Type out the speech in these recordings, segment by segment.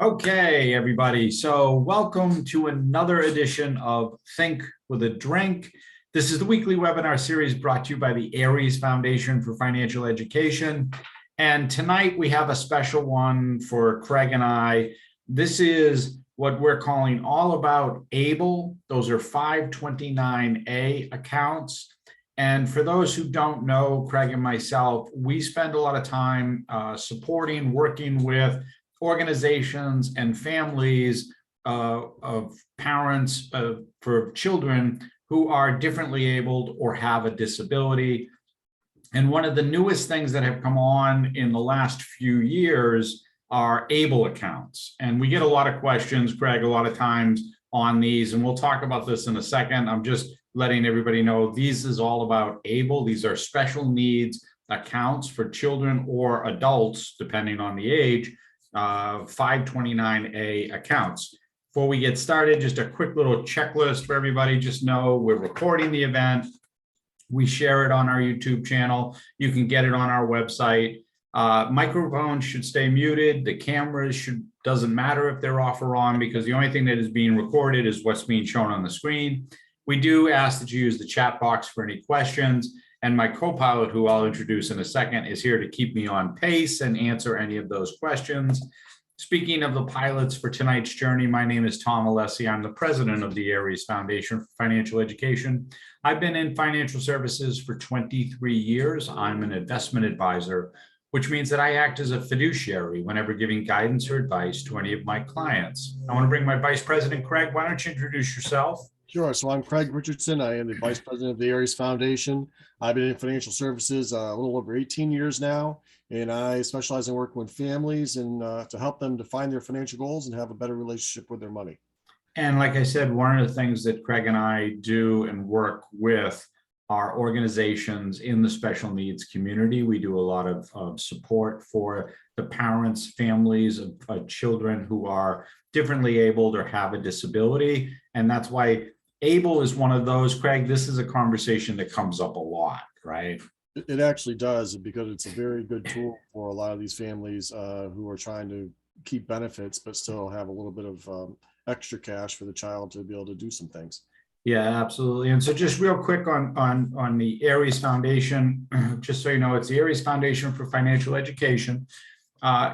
Okay, everybody. So welcome to another edition of Think with a Drink. This is the weekly webinar series brought to you by the Aries Foundation for Financial Education. And tonight we have a special one for Craig and I. This is what we're calling All About ABLE. Those are 529A accounts. And for those who don't know, Craig and myself, we spend a lot of time supporting, working with organizations and families of parents for children who are differently abled or have a disability. And one of the newest things that have come on in the last few years are ABLE accounts. And we get a lot of questions, Craig, a lot of times on these, and we'll talk about this in a second. I'm just letting everybody know this is all about ABLE. These are special needs accounts for children or adults, depending on the age. 529A accounts. Before we get started, just a quick little checklist for everybody. Just know we're recording the event. We share it on our YouTube channel. You can get it on our website. Microphones should stay muted. The cameras doesn't matter if they're off or on, because the only thing that is being recorded is what's being shown on the screen. We do ask that you use the chat box for any questions. And my co-pilot, who I'll introduce in a second, is here to keep me on pace and answer any of those questions. Speaking of the pilots for tonight's journey, my name is Tom Alessi. I'm the president of the Aries Foundation for Financial Education. I've been in financial services for 23 years. I'm an investment advisor, which means that I act as a fiduciary whenever giving guidance or advice to any of my clients. I want to bring my vice president, Craig. Why don't you introduce yourself? Sure. So I'm Craig Richardson. I am the vice president of the Aries Foundation. I've been in financial services a little over 18 years now, and I specialize in working with families and to help them define their financial goals and have a better relationship with their money. And like I said, one of the things that Craig and I do and work with are organizations in the special needs community. We do a lot of support for the parents, families of children who are differently abled or have a disability. And that's why ABLE is one of those. Craig, this is a conversation that comes up a lot, right? It actually does, because it's a very good tool for a lot of these families who are trying to keep benefits, but still have a little bit of extra cash for the child to be able to do some things. Yeah, absolutely. And so just real quick on the Aries Foundation, just so you know, it's the Aries Foundation for Financial Education.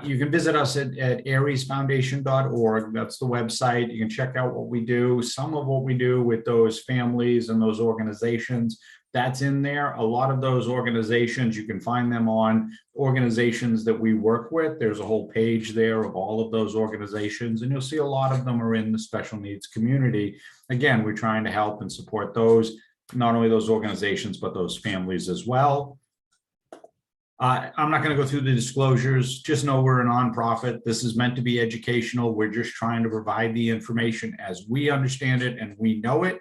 You can visit us at ariesfoundation.org. That's the website. You can check out what we do. Some of what we do with those families and those organizations, that's in there. A lot of those organizations, you can find them on organizations that we work with. There's a whole page there of all of those organizations, and you'll see a lot of them are in the special needs community. Again, we're trying to help and support those, not only those organizations, but those families as well. I'm not going to go through the disclosures. Just know we're a nonprofit. This is meant to be educational. We're just trying to provide the information as we understand it and we know it.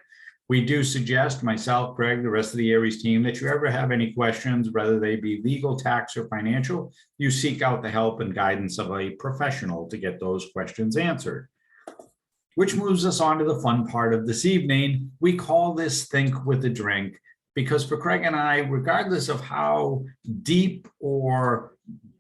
We do suggest, myself, Greg, the rest of the Aries team, that you ever have any questions, whether they be legal, tax, or financial, you seek out the help and guidance of a professional to get those questions answered. Which moves us on to the fun part of this evening. We call this Think with a Drink, because for Craig and I, regardless of how deep or,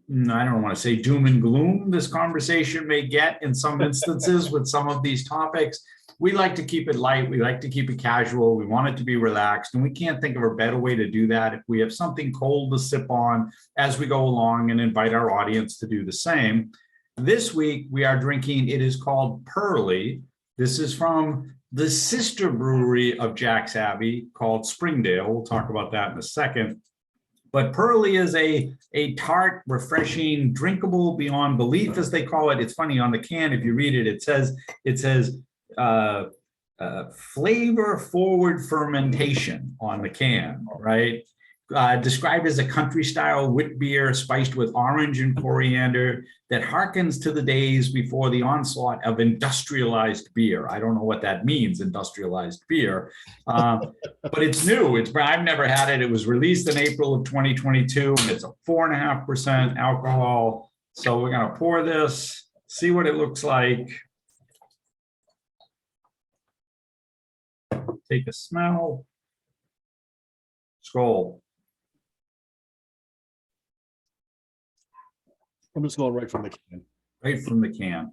I don't want to say doom and gloom this conversation may get in some instances with some of these topics, we like to keep it light. We like to keep it casual. We want it to be relaxed. And we can't think of a better way to do that if we have something cold to sip on as we go along and invite our audience to do the same. This week, we are drinking, it is called Pearly. This is from the sister brewery of Jack's Abbey called Springdale. We'll talk about that in a second. But Pearly is a tart, refreshing, drinkable beyond belief, as they call it. It's funny, on the can, if you read it, it says flavor forward fermentation on the can, right? Described as a country style wit beer spiced with orange and coriander that harkens to the days before the onslaught of industrialized beer. I don't know what that means, industrialized beer, but it's new. I've never had it. It was released in April of 2022, and it's a 4.5% alcohol. So we're going to pour this, see what it looks like. Take a smell. Skål. I'm just going right from the can. right from the can.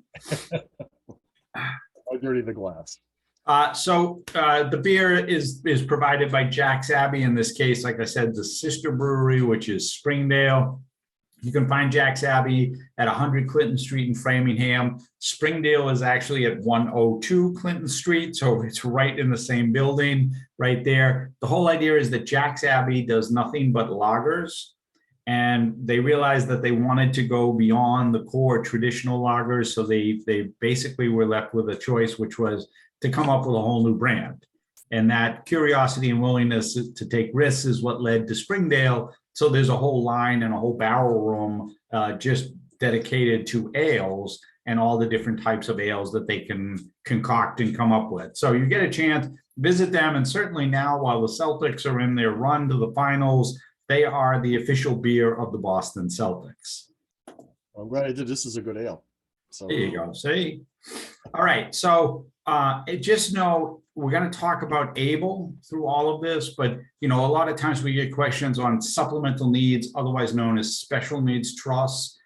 I dirty the glass. The beer is provided by Jack's Abbey. In this case, like I said, the sister brewery, which is Springdale. You can find Jack's Abbey at 100 Clinton Street in Framingham. Springdale is actually at 102 Clinton Street, so it's right in the same building right there. The whole idea is that Jack's Abbey does nothing but lagers, and they realized that they wanted to go beyond the core traditional lagers, so they basically were left with a choice, which was to come up with a whole new brand. And that curiosity and willingness to take risks is what led to Springdale. So there's a whole line and a whole barrel room just dedicated to ales and all the different types of ales that they can concoct and come up with. So you get a chance, visit them. And certainly now, while the Celtics are in their run to the finals, they are the official beer of the Boston Celtics. I'm glad I did. This is a good ale. So there you go. See? All right. So just know we're going to talk about ABLE through all of this, but a lot of times we get questions on supplemental needs, otherwise known as special needs trusts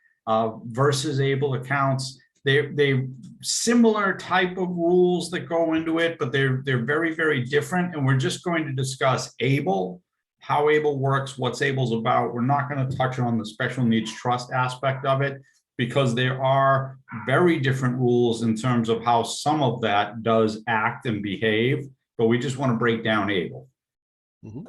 versus ABLE accounts. They're similar type of rules that go into it, but they're very, very different. And we're just going to discuss ABLE, how ABLE works, what's ABLE's about. We're not going to touch on the special needs trust aspect of it, because there are very different rules in terms of how some of that does act and behave, but we just want to break down ABLE. Mhm.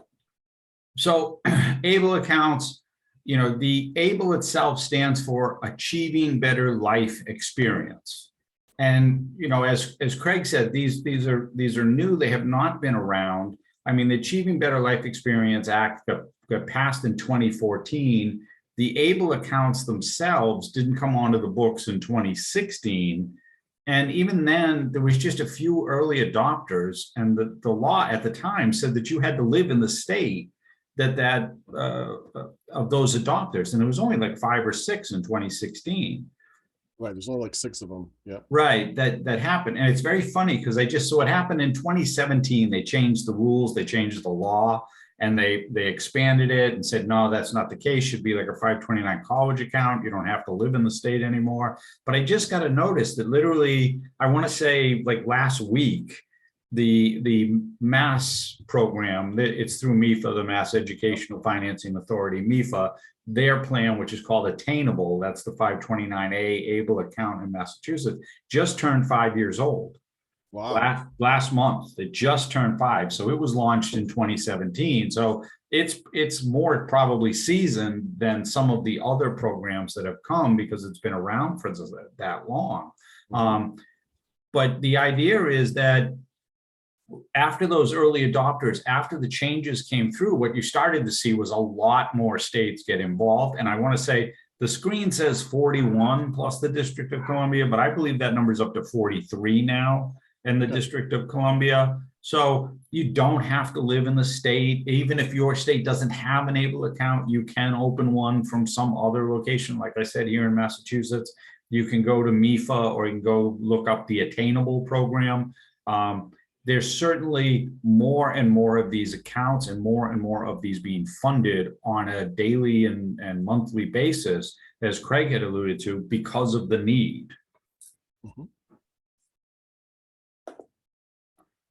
So ABLE accounts, the ABLE itself stands for Achieving Better Life Experience. And, as Craig said, these are new. They have not been around. I mean, the Achieving Better Life Experience Act got passed in 2014. The ABLE accounts themselves didn't come onto the books in 2016. And even then, there was just a few early adopters. And the law at the time said that you had to live in the state of those adopters. And it was only like 5 or 6 in 2016. Right. There's only like 6 of them. Yeah. Right. That happened. And it's very funny because so it happened in 2017. They changed the rules, they changed the law. And they expanded it and said, no, that's not the case. Should be like a 529 college account. You don't have to live in the state anymore. But I just got to notice that literally, I want to say like last week, the MAS program, it's through MIFA, the Mass Educational Financing Authority, MIFA, their plan, which is called Attainable, that's the 529A ABLE account in Massachusetts, just turned 5 years old. Wow. Last month, it just turned 5. So it was launched in 2017. So it's more probably seasoned than some of the other programs that have come because it's been around for that long. But the idea is that after those early adopters, after the changes came through, what you started to see was a lot more states get involved. And I want to say the screen says 41 plus the District of Columbia, but I believe that number is up to 43 now in the District of Columbia. So you don't have to live in the state. Even if your state doesn't have an ABLE account, you can open one from some other location. Like I said, here in Massachusetts, you can go to MIFA or you can go look up the Attainable program. There's certainly more and more of these accounts and more of these being funded on a daily and monthly basis, as Craig had alluded to, because of the need.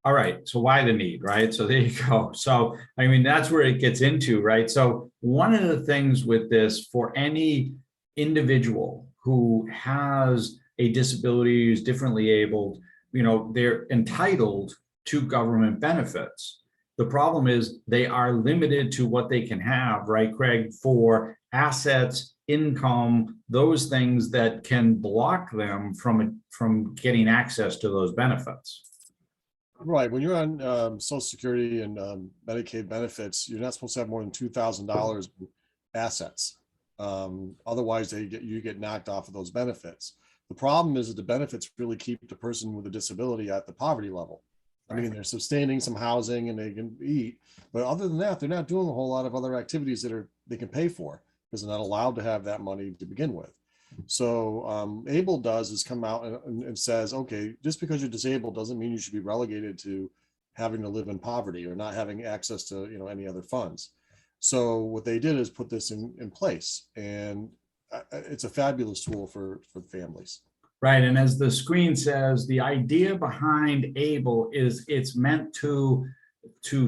All right, so why the need, right? So there you go. So, I mean, that's where it gets into, right? So one of the things with this, for any individual who has a disability, who's differently abled, they're entitled to government benefits. The problem is they are limited to what they can have, right, Craig, for assets, income, those things that can block them from getting access to those benefits. Right. When you're on Social Security and Medicaid benefits, you're not supposed to have more than $2,000 assets. Otherwise, you get knocked off of those benefits. The problem is that the benefits really keep the person with a disability at the poverty level. I mean, they're sustaining some housing and they can eat, but other than that, they're not doing a whole lot of other activities that they can pay for because they're not allowed to have that money to begin with. So ABLE does is come out and says, okay, just because you're disabled doesn't mean you should be relegated to having to live in poverty or not having access to any other funds. So what they did is put this in place, and it's a fabulous tool for families. Right, and as the screen says, the idea behind ABLE is it's meant to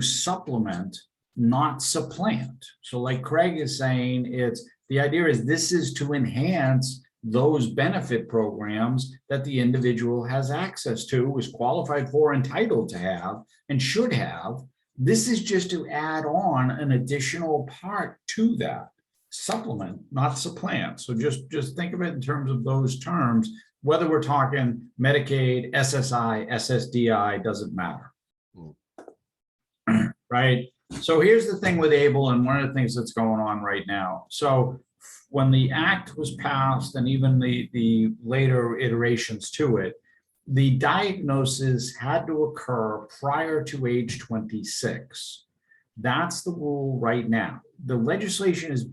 supplement, not supplant. So like Craig is saying, the idea is this is to enhance those benefit programs that the individual has access to, is qualified for, entitled to have, and should have. This is just to add on an additional part to that. Supplement, not supplant. So just think of it in terms of those terms. Whether we're talking Medicaid, SSI, SSDI, doesn't matter. Right? So here's the thing with ABLE, and one of the things that's going on right now. So when the act was passed, and even the later iterations to it, the diagnosis had to occur prior to age 26. That's the rule right now. The legislation is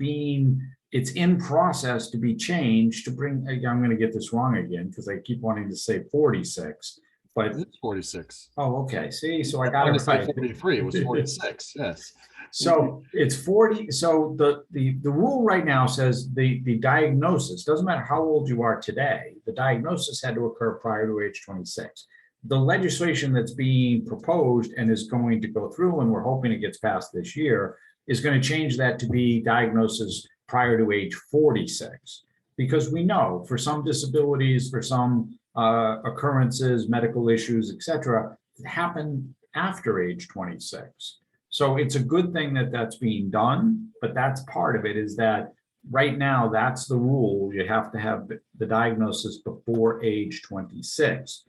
it's in process to be changed to bring, I'm going to get this wrong again because I keep wanting to say 46, but it's 46. Oh, okay. See, so I got it right. 43. It was 46. Yes. So it's 40. So the rule right now says the diagnosis, doesn't matter how old you are today, the diagnosis had to occur prior to age 26. The legislation that's being proposed and is going to go through, and we're hoping it gets passed this year, is going to change that to be diagnosis prior to age 46. Because we know for some disabilities, for some occurrences, medical issues, et cetera, happen after age 26. So it's a good thing that that's being done, but that's part of it, is that right now, that's the rule. You have to have the diagnosis before age 26.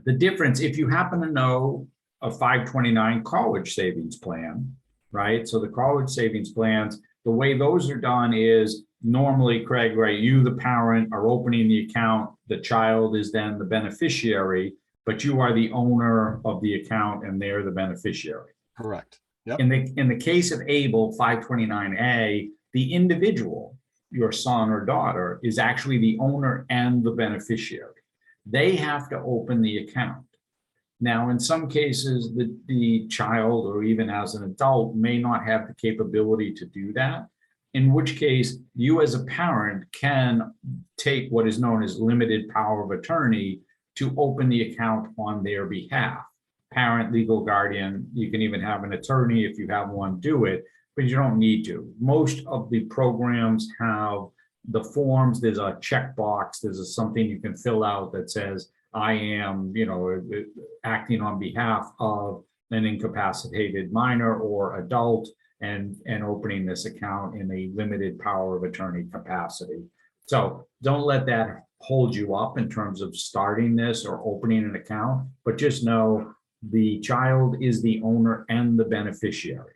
The difference, if you happen to know a 529 college savings plan, right? So the college savings plans, the way those are done is normally, Craig, right, you, the parent, are opening the account. The child is then the beneficiary, but you are the owner of the account and they're the beneficiary. Correct. Yep. In the case of ABLE 529A, the individual, your son or daughter, is actually the owner and the beneficiary. They have to open the account. Now, in some cases, the child, or even as an adult, may not have the capability to do that, in which case you as a parent can take what is known as limited power of attorney to open the account on their behalf. Parent, legal guardian, you can even have an attorney if you have one do it, but you don't need to. Most of the programs have the forms. There's a checkbox, there's something you can fill out that says, I am, acting on behalf of an incapacitated minor or adult and opening this account in a limited power of attorney capacity. So don't let that hold you up in terms of starting this or opening an account, but just know the child is the owner and the beneficiary.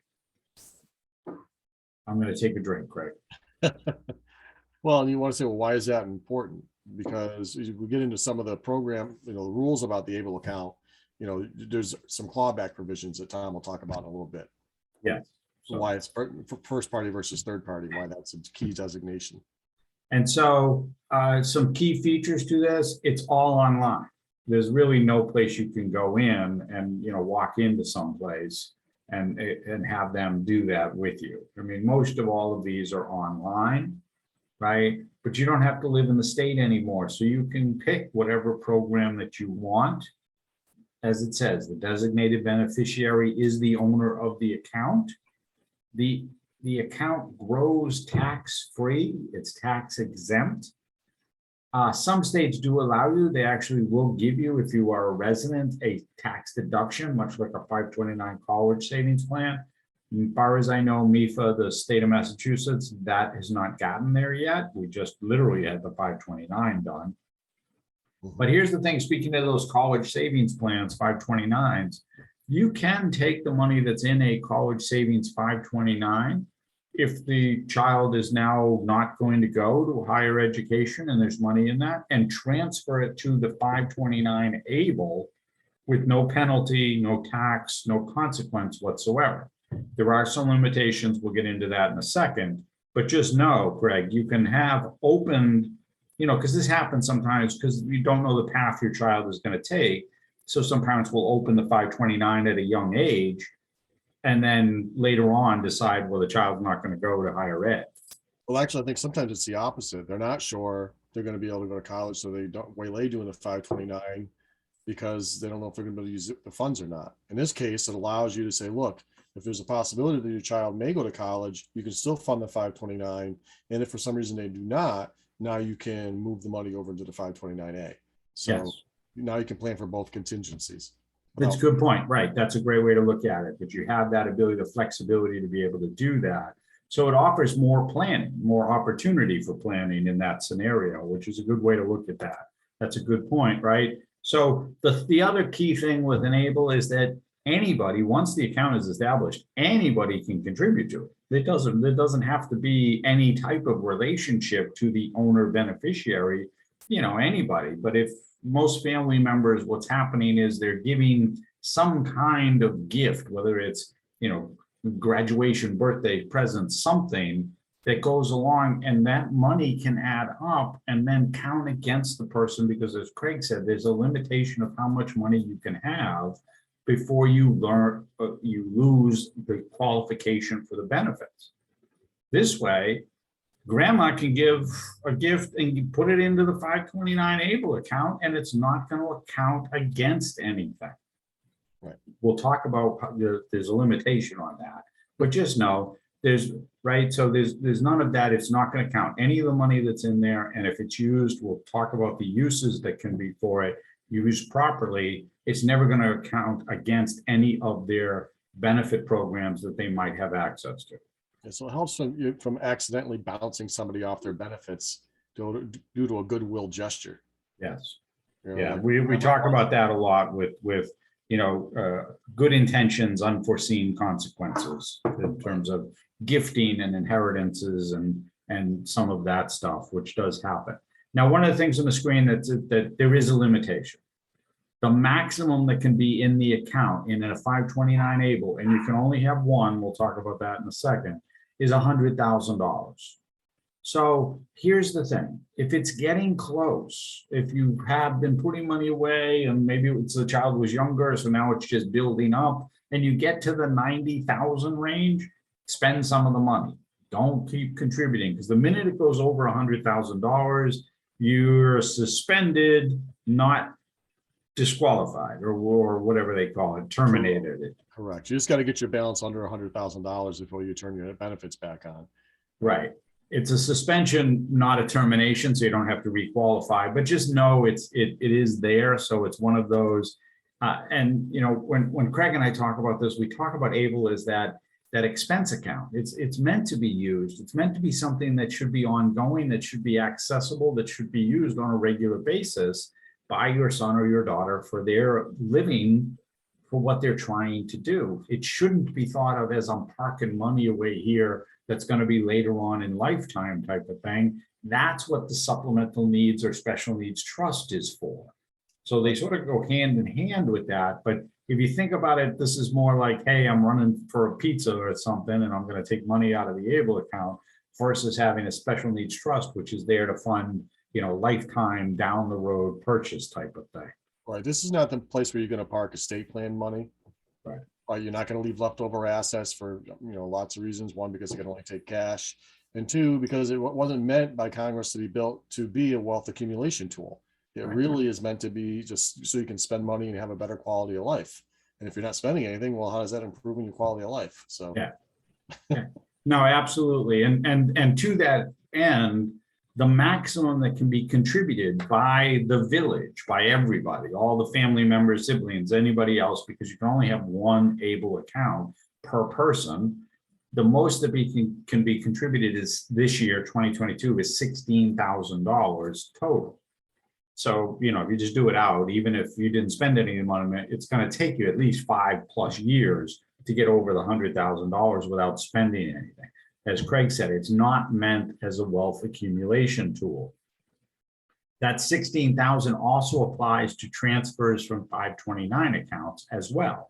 I'm going to take a drink, Craig. Well, and you want to say, well, why is that important? Because as we get into some of the program, the rules about the ABLE account, there's some clawback provisions that Tom will talk about in a little bit. Yeah. So why it's for first party versus third party, why that's a key designation. And so some key features to this, it's all online. There's really no place you can go in and, walk into someplace and have them do that with you. I mean, most of all of these are online, right? But you don't have to live in the state anymore. So you can pick whatever program that you want. As it says, the designated beneficiary is the owner of the account. The account grows tax-free. It's tax exempt. Some states do allow you, they actually will give you, if you are a resident, a tax deduction, much like a 529 college savings plan. As far as I know, MIFA, the state of Massachusetts, that has not gotten there yet. We just literally had the 529 done. But here's the thing, speaking of those college savings plans, 529s, you can take the money that's in a college savings 529 if the child is now not going to go to higher education and there's money in that, and transfer it to the 529 ABLE with no penalty, no tax, no consequence whatsoever. There are some limitations. We'll get into that in a second, but just know, Greg, you can have opened, because this happens sometimes because you don't know the path your child is going to take. So some parents will open the 529 at a young age and then later on decide, well, the child's not going to go to higher ed. Well, actually, I think sometimes it's the opposite. They're not sure they're going to be able to go to college, so they don't waylay doing the 529 because they don't know if they're going to be able to use the funds or not. In this case, it allows you to say, look, if there's a possibility that your child may go to college, you can still fund the 529. And if for some reason they do not, now you can move the money over into the 529A. So Yes. now you can plan for both contingencies. That's a good point, right? That's a great way to look at it, that you have that ability, the flexibility to be able to do that. So it offers more planning, more opportunity for planning in that scenario, which is a good way to look at that. That's a good point, right? So the other key thing with Enable is that anybody, once the account is established, anybody can contribute to it. There doesn't have to be any type of relationship to the owner beneficiary, anybody. But if most family members, what's happening is they're giving some kind of gift, whether it's, graduation, birthday, present, something that goes along, and that money can add up and then count against the person, because as Craig said, there's a limitation of how much money you can have before you lose the qualification for the benefits. This way, grandma can give a gift and put it into the 529 ABLE account, and it's not going to count against anything. Right. We'll talk about there's a limitation on that, but just know there's none of that. It's not going to count any of the money that's in there. And if it's used, we'll talk about the uses that can be for it. Used properly, it's never going to count against any of their benefit programs that they might have access to. So it helps from accidentally bouncing somebody off their benefits due to a goodwill gesture. Yes. Like, we talk about that a lot with good intentions, unforeseen consequences in terms of gifting and inheritances and some of that stuff, which does happen. Now, one of the things on the screen that there is a limitation. The maximum that can be in the account in a 529 ABLE, and you can only have one, we'll talk about that in a second, is $100,000. So here's the thing. If it's getting close, if you have been putting money away and maybe the child was younger, so now it's just building up, and you get to the 90,000 range, spend some of the money. Don't keep contributing, because the minute it goes over $100,000, you're suspended, not disqualified, or whatever they call it, terminated it. Correct. You just got to get your balance under $100,000 before you turn your benefits back on. Right. It's a suspension, not a termination, so you don't have to requalify, but just know it is there. So it's one of those. And when Craig and I talk about this, we talk about ABLE as that expense account. It's meant to be used. It's meant to be something that should be ongoing, that should be accessible, that should be used on a regular basis by your son or your daughter for their living, for what they're trying to do. It shouldn't be thought of as I'm parking money away here that's going to be later on in lifetime type of thing. That's what the supplemental needs or special needs trust is for. So they sort of go hand in hand with that. But if you think about it, this is more like, hey, I'm running for a pizza or something, and I'm going to take money out of the ABLE account, versus having a special needs trust, which is there to fund, lifetime down the road purchase type of thing. Right. This is not the place where you're going to park estate plan money. Right. You're not going to leave leftover assets for lots of reasons. One, because it can only take cash, and two, because it wasn't meant by Congress to be built to be a wealth accumulation tool. It really is meant to be just so you can spend money and have a better quality of life. And if you're not spending anything, well, how does that improve your quality of life? So yeah. No, absolutely. And to that end, the maximum that can be contributed by the village, by everybody, all the family members, siblings, anybody else, because you can only have one ABLE account per person. The most that can be contributed is this year, 2022, is $16,000 total. So, if you just do it out, even if you didn't spend any money, it's going to take you at least 5+ years to get over the $100,000 without spending anything. As Craig said, it's not meant as a wealth accumulation tool. That $16,000 also applies to transfers from 529 accounts as well.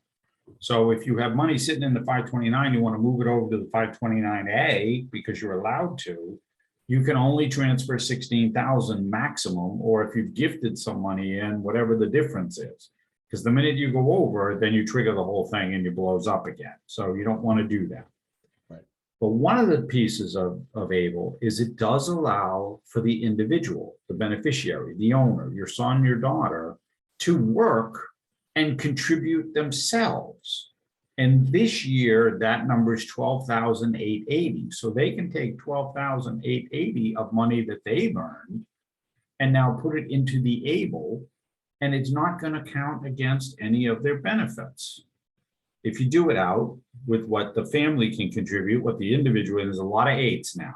So if you have money sitting in the 529, you want to move it over to the 529A because you're allowed to, you can only transfer 16,000 maximum, or if you've gifted some money in, whatever the difference is. Because the minute you go over, then you trigger the whole thing and it blows up again. So you don't want to do that. Right. But one of the pieces of ABLE is it does allow for the individual, the beneficiary, the owner, your son, your daughter, to work and contribute themselves. And this year, that number is $12,880. So they can take $12,880 of money that they've earned and now put it into the ABLE, and it's not going to count against any of their benefits. If you do it out with what the family can contribute, what the individual, and there's a lot of eights now.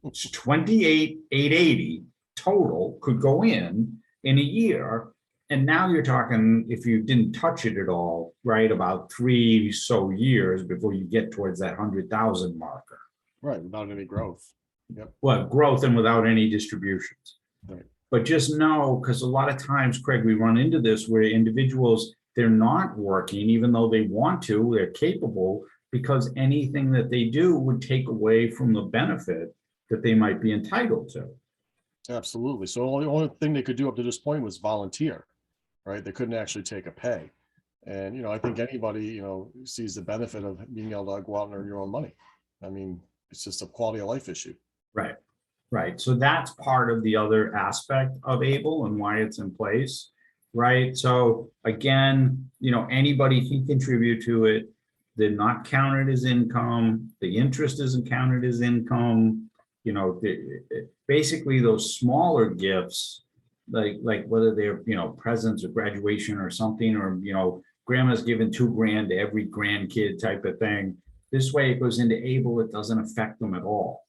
It's 28,880 total could go in a year. And now you're talking, if you didn't touch it at all, right, about 3 so years before you get towards that 100,000 marker. Right, without any growth. Yep. Well, growth and without any distributions. Right. But just know, because a lot of times, Craig, we run into this where individuals, they're not working, even though they want to, they're capable, because anything that they do would take away from the benefit that they might be entitled to. Absolutely. So the only thing they could do up to this point was volunteer, right? They couldn't actually take a pay. And, I think anybody, sees the benefit of being able to go out and earn your own money. I mean, it's just a quality of life issue. Right. Right. So that's part of the other aspect of ABLE and why it's in place. Right. So again, anybody can contribute to it. They're not counted as income. The interest isn't counted as income. Basically those smaller gifts, like whether they're, presents or graduation or something, or, grandma's given $2,000 to every grandkid type of thing. This way it goes into ABLE. It doesn't affect them at all.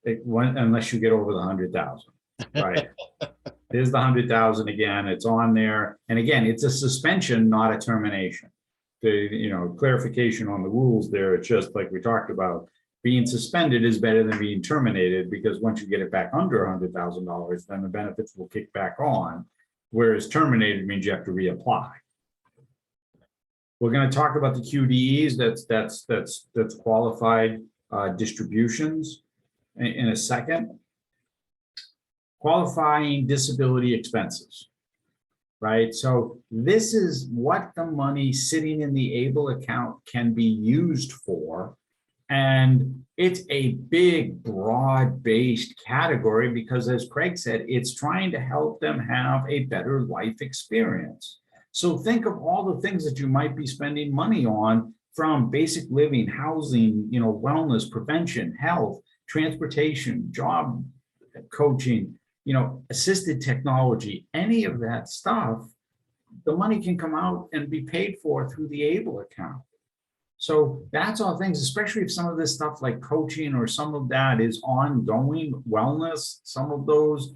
Unless you get over the 100,000, right? There's the 100,000 again. It's on there, and again, it's a suspension, not a termination. The clarification on the rules there. It's just like we talked about. Being suspended is better than being terminated, because once you get it back under $100,000, then the benefits will kick back on. Whereas terminated means you have to reapply. We're going to talk about the QDEs. That's qualified distributions. In a second. Qualifying disability expenses, right? So this is what the money sitting in the ABLE account can be used for. And it's a big, broad-based category because, as Craig said, it's trying to help them have a better life experience. So think of all the things that you might be spending money on, from basic living, housing, wellness, prevention, health, transportation, job coaching, assisted technology, any of that stuff, the money can come out and be paid for through the ABLE account. So that's all things, especially if some of this stuff like coaching or some of that is ongoing wellness, some of those,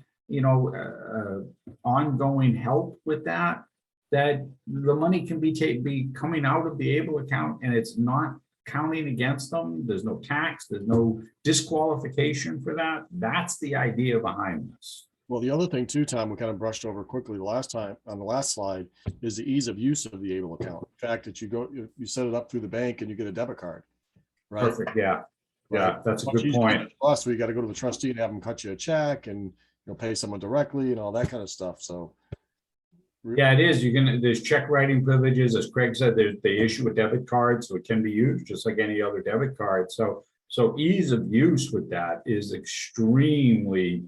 ongoing help with that the money can be coming out of the ABLE account, and it's not counting against them. There's no tax, there's no disqualification for that. That's the idea behind this. Well, the other thing too, Tom, we kind of brushed over quickly the last time on the last slide, is the ease of use of the ABLE account. The fact that you set it up through the bank and you get a debit card, right? Perfect. Yeah. Right. Yeah, that's a good point. Plus, we got to go to the trustee and have them cut you a check and pay someone directly and all that kind of stuff. So yeah, it is. There's check writing privileges, as Craig said. They issue a debit card, so it can be used just like any other debit card. So ease of use with that is extremely,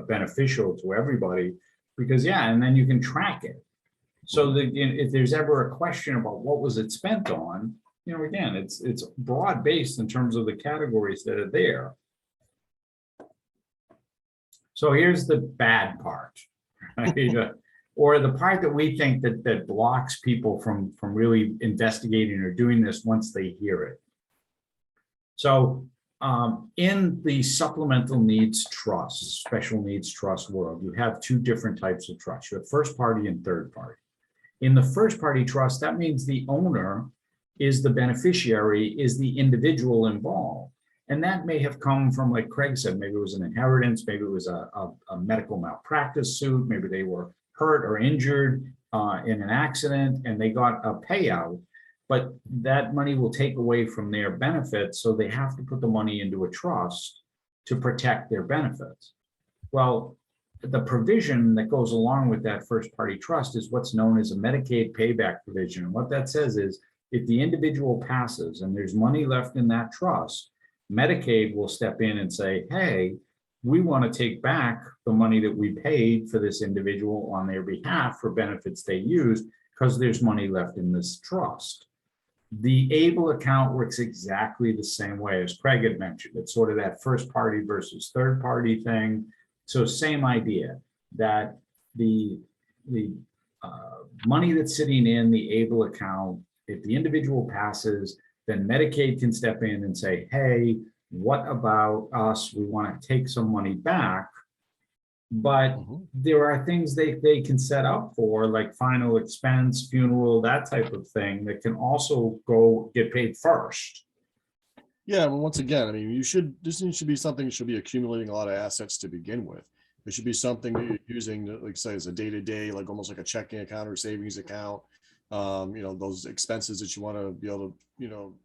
beneficial to everybody, because and then you can track it. So that if there's ever a question about what was it spent on, again, it's broad based in terms of the categories that are there. So here's the bad part, right? Or the part that we think that blocks people from really investigating or doing this once they hear it. So in the supplemental needs trust, special needs trust world, you have two different types of trust. You have first party and third party. In the first party trust, that means the owner is the beneficiary, is the individual involved. And that may have come from, like Craig said, maybe it was an inheritance, maybe it was a medical malpractice suit, maybe they were hurt or injured in an accident and they got a payout, but that money will take away from their benefits. So they have to put the money into a trust to protect their benefits. Well, the provision that goes along with that first party trust is what's known as a Medicaid payback provision. And what that says is if the individual passes and there's money left in that trust, Medicaid will step in and say, hey, we want to take back the money that we paid for this individual on their behalf for benefits they used because there's money left in this trust. The ABLE account works exactly the same way as Craig had mentioned. It's sort of that first party versus third party thing. So same idea that the money that's sitting in the ABLE account, if the individual passes, then Medicaid can step in and say, hey, what about us? We want to take some money back. But there are things they can set up for, like final expense, funeral, that type of thing, that can also go get paid first. Yeah, well, once again, I mean, this should be something that should be accumulating a lot of assets to begin with. It should be something that you're using, like say, as a day-to-day, like almost like a checking account or savings account. Those expenses that you want to be able to,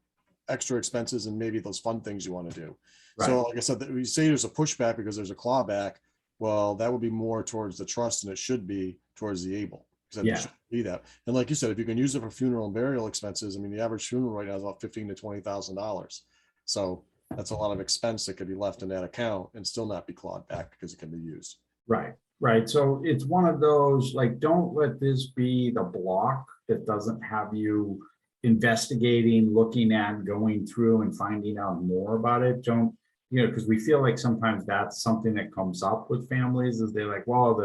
extra expenses and maybe those fun things you want to do. Right. So like I said, we say there's a pushback because there's a clawback. Well, that would be more towards the trust than it should be towards the ABLE. Because it shouldn't be that. And like you said, if you can use it for funeral and burial expenses, I mean, the average funeral right now is about $15,000 to $20,000. So that's a lot of expense that could be left in that account and still not be clawed back because it can be used. Right. So it's one of those, like, don't let this be the block that doesn't have you investigating, looking at, going through and finding out more about it. Don't, because we feel like sometimes that's something that comes up with families, is they're like, well,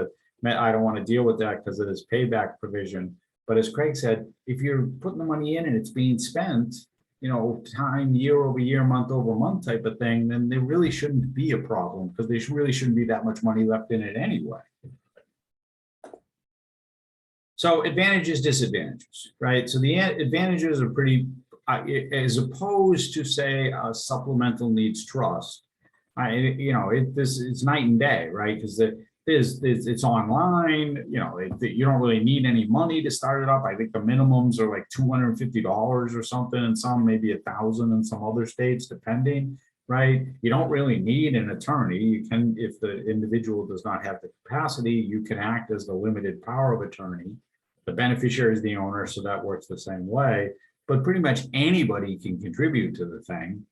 I don't want to deal with that because of this payback provision. But as Craig said, if you're putting the money in and it's being spent, time, year over year, month over month type of thing, then there really shouldn't be a problem because there really shouldn't be that much money left in it anyway. So advantages, disadvantages, right? So the advantages are pretty, as opposed to say a supplemental needs trust, it's night and day, right? Because it's online, you don't really need any money to start it up. I think the minimums are like $250 or something, and some maybe $1,000 in some other states, depending, right? You don't really need an attorney. You can, if the individual does not have the capacity, you can act as the limited power of attorney. The beneficiary is the owner, so that works the same way. But pretty much anybody can contribute to the thing.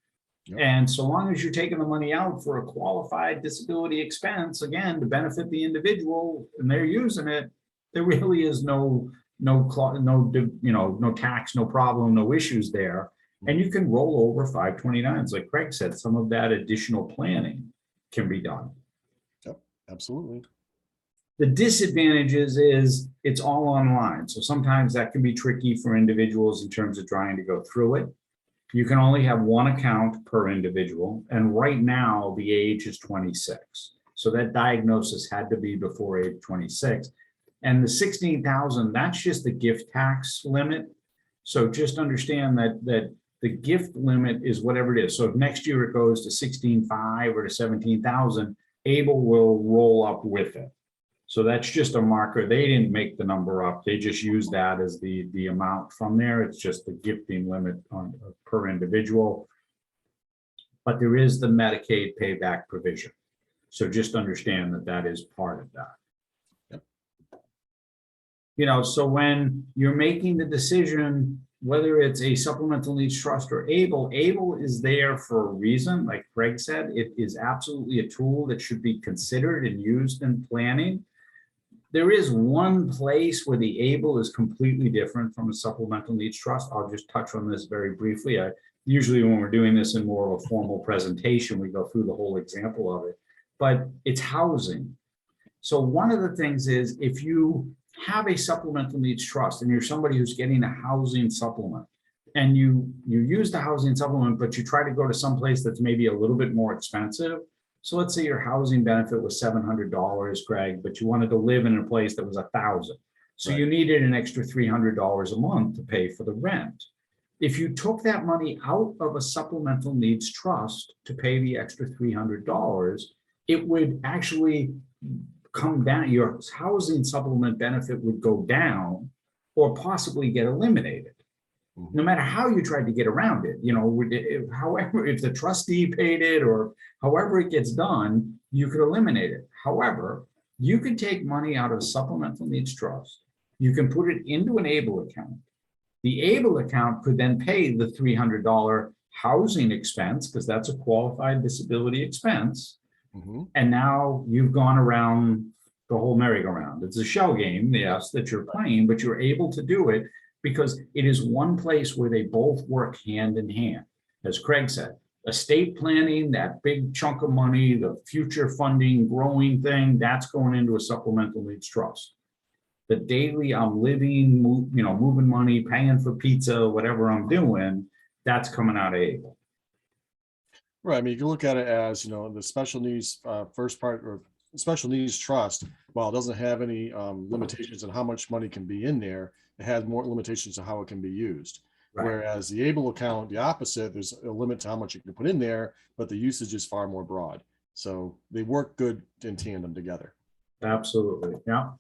Yep. And so long as you're taking the money out for a qualified disability expense, again, to benefit the individual, and they're using it, there really is no tax, no problem, no issues there. And you can roll over 529s. Like Craig said, some of that additional planning can be done. Yep, absolutely. The disadvantages is it's all online. So sometimes that can be tricky for individuals in terms of trying to go through it. You can only have one account per individual. And right now the age is 26. So that diagnosis had to be before age 26. And the 16,000, that's just the gift tax limit. So just understand that the gift limit is whatever it is. So if next year it goes to 16,500 or to 17,000, ABLE will roll up with it. So that's just a marker. They didn't make the number up. They just use that as the amount from there. It's just the gifting limit per individual. But there is the Medicaid payback provision. So just understand that is part of that. Yep. So when you're making the decision, whether it's a supplemental needs trust or ABLE is there for a reason. Like Greg said, it is absolutely a tool that should be considered and used in planning. There is one place where the ABLE is completely different from a supplemental needs trust. I'll just touch on this very briefly. Usually when we're doing this in more of a formal presentation, we go through the whole example of it, but it's housing. So one of the things is if you have a supplemental needs trust and you're somebody who's getting a housing supplement and you use the housing supplement, but you try to go to some place that's maybe a little bit more expensive. So let's say your housing benefit was $700, Greg, but you wanted to live in a place that was $1,000. So right. You needed an extra $300 a month to pay for the rent. If you took that money out of a supplemental needs trust to pay the extra $300, it would actually come down. Your housing supplement benefit would go down or possibly get eliminated. No matter how you tried to get around it, however, if the trustee paid it or however it gets done, you could eliminate it. However, you could take money out of a supplemental needs trust. You can put it into an ABLE account. The ABLE account could then pay the $300 housing expense, because that's a qualified disability expense. Mhm. And now you've gone around the whole merry-go-round. It's a shell game, yes, that you're playing, but you're able to do it because it is one place where they both work hand in hand. As Craig said, estate planning, that big chunk of money, the future funding, growing thing, that's going into a supplemental needs trust. The daily I'm living, moving money, paying for pizza, whatever I'm doing, that's coming out of ABLE. Right. I mean, you can look at it as, the special needs first part or special needs trust, while it doesn't have any limitations on how much money can be in there, it has more limitations on how it can be used. Right. Whereas the ABLE account, the opposite, there's a limit to how much you can put in there, but the usage is far more broad. So they work good in tandem together. Absolutely. Yeah.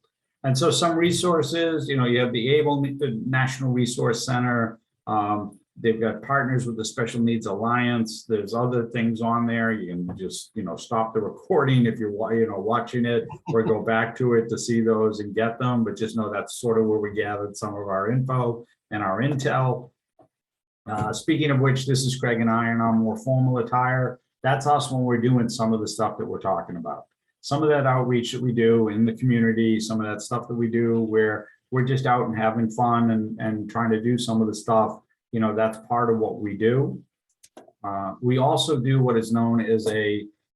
And so some resources, you have the ABLE, the National Resource Center. They've got partners with the Special Needs Alliance. There's other things on there. You can just, stop the recording if you're, watching it, or go back to it to see those and get them. But just know that's sort of where we gathered some of our info and our intel. Speaking of which, this is Craig and I in our more formal attire. That's us when we're doing some of the stuff that we're talking about. Some of that outreach that we do in the community, some of that stuff that we do where we're just out and having fun and trying to do some of the stuff, that's part of what we do. We also do what is known as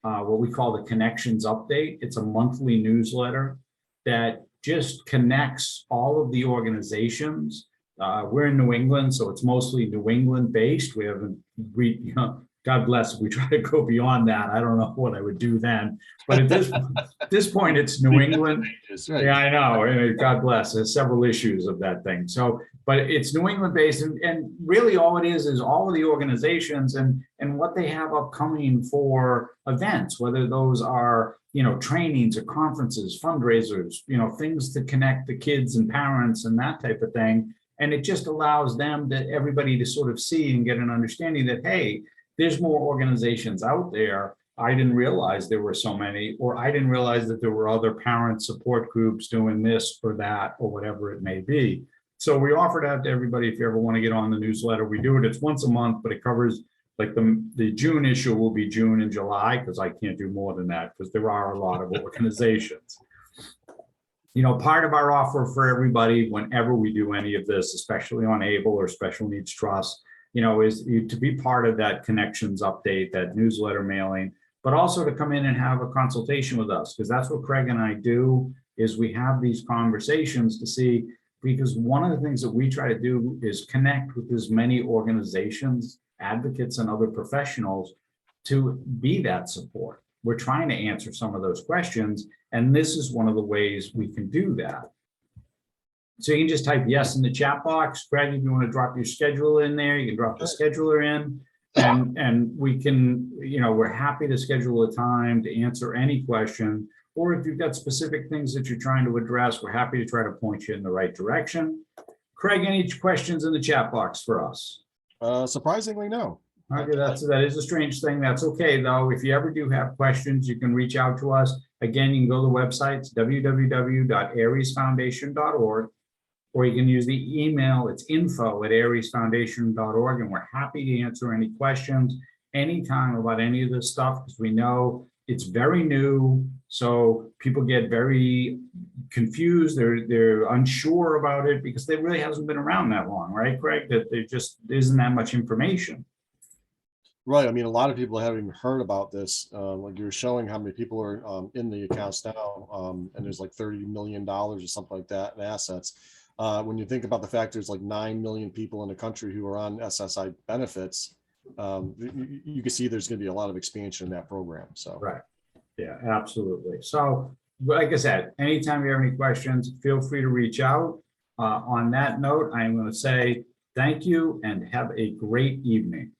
what we call the Connections Update. It's a monthly newsletter that just connects all of the organizations. We're in New England, so it's mostly New England based. We haven't, God bless, if we try to go beyond that, I don't know what I would do then. But at this point, it's New England. Right. Yeah, I know. And God bless. There's several issues of that thing. So, but it's New England based, and really all it is all of the organizations and what they have upcoming for events, whether those are trainings or conferences, fundraisers, things to connect the kids and parents and that type of thing. And it just allows everybody to sort of see and get an understanding that, hey, there's more organizations out there. I didn't realize there were so many, or I didn't realize that there were other parent support groups doing this or that, or whatever it may be. So we offer that to everybody. If you ever want to get on the newsletter, we do it. It's once a month, but it covers like the June issue will be June and July, because I can't do more than that because there are a lot of organizations. Part of our offer for everybody, whenever we do any of this, especially on ABLE or Special Needs Trust, is to be part of that Connections Update, that newsletter mailing, but also to come in and have a consultation with us, because that's what Craig and I do, is we have these conversations to see, because one of the things that we try to do is connect with as many organizations, advocates, and other professionals to be that support. We're trying to answer some of those questions, and this is one of the ways we can do that. So you can just type yes in the chat box. Greg, if you want to drop your schedule in there, you can drop the scheduler in, and we can, we're happy to schedule a time to answer any question. Or if you've got specific things that you're trying to address, we're happy to try to point you in the right direction. Craig, any questions in the chat box for us? Surprisingly, no. Okay, that is a strange thing. That's okay, though. If you ever do have questions, you can reach out to us. Again, you can go to the website, www.ariesfoundation.org, or you can use the email. It's info@ariesfoundation.org, and we're happy to answer any questions anytime about any of this stuff, because we know it's very new. So people get very confused. They're unsure about it because they really hasn't been around that long, right, Craig? That there just isn't that much information. Right. I mean, a lot of people haven't even heard about this. Like you were showing how many people are in the accounts now, and there's like $30 million or something like that in assets. When you think about the fact there's like 9 million people in the country who are on SSI benefits, you can see there's going to be a lot of expansion in that program. So right. Yeah, absolutely. So like I said, anytime you have any questions, feel free to reach out. On that note, I'm going to say thank you and have a great evening.